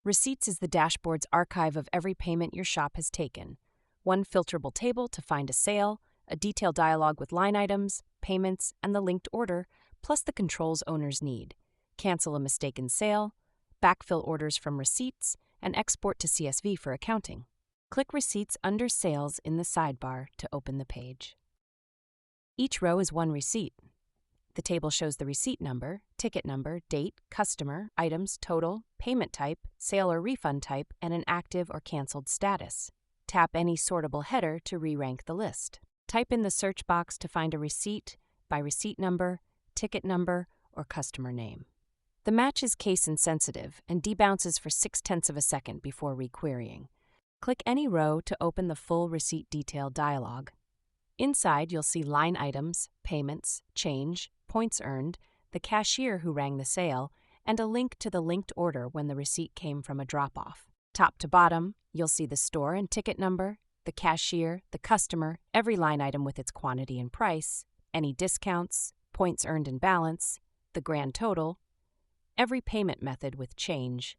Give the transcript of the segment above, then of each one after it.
Receipts is the dashboard's archive of every payment your shop has taken. One filterable table to find a sale, a detailed dialog with line items, payments, and the linked order, plus the controls owners need. Cancel a mistaken sale, backfill orders from receipts, and export to CSV for accounting. Click Receipts under Sales in the sidebar to open the page. Each row is one receipt. The table shows the receipt number, ticket number, date, customer, items, total, payment type, sale or refund type, and an active or canceled status. Tap any sortable header to re-rank the list. Type in the search box to find a receipt by receipt number, ticket number, or customer name. The match is case-insensitive and debounces for 0.6 of a second before re-querying. Click any row to open the full receipt detail dialog. Inside, you'll see line items, payments, change, points earned, the cashier who rang the sale, and a link to the linked order when the receipt came from a drop-off. Top to bottom, you'll see the store and ticket number, the cashier, the customer, every line item with its quantity and price, any discounts, points earned and balance, the grand total, every payment method with change,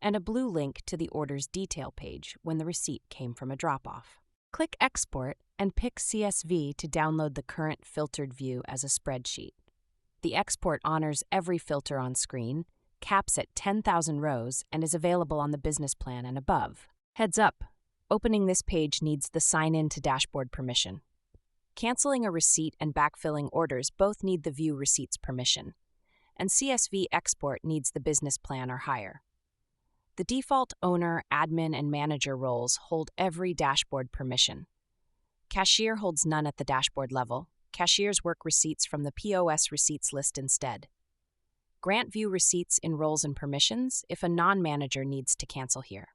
and a blue link to the order's detail page when the receipt came from a drop-off. Click Export and pick CSV to download the current filtered view as a spreadsheet. The export honors every filter on screen, caps at 10,000 rows, and is available on the business plan and above. Heads up, opening this page needs the Sign In to Dashboard permission. Canceling a receipt and backfilling orders both need the View Receipts permission, and CSV export needs the business plan or higher. The default owner, admin, and manager roles hold every dashboard permission. Cashier holds none at the dashboard level. Cashiers work receipts from the POS receipts list instead. Grant view receipts in roles and permissions if a non-manager needs to cancel here.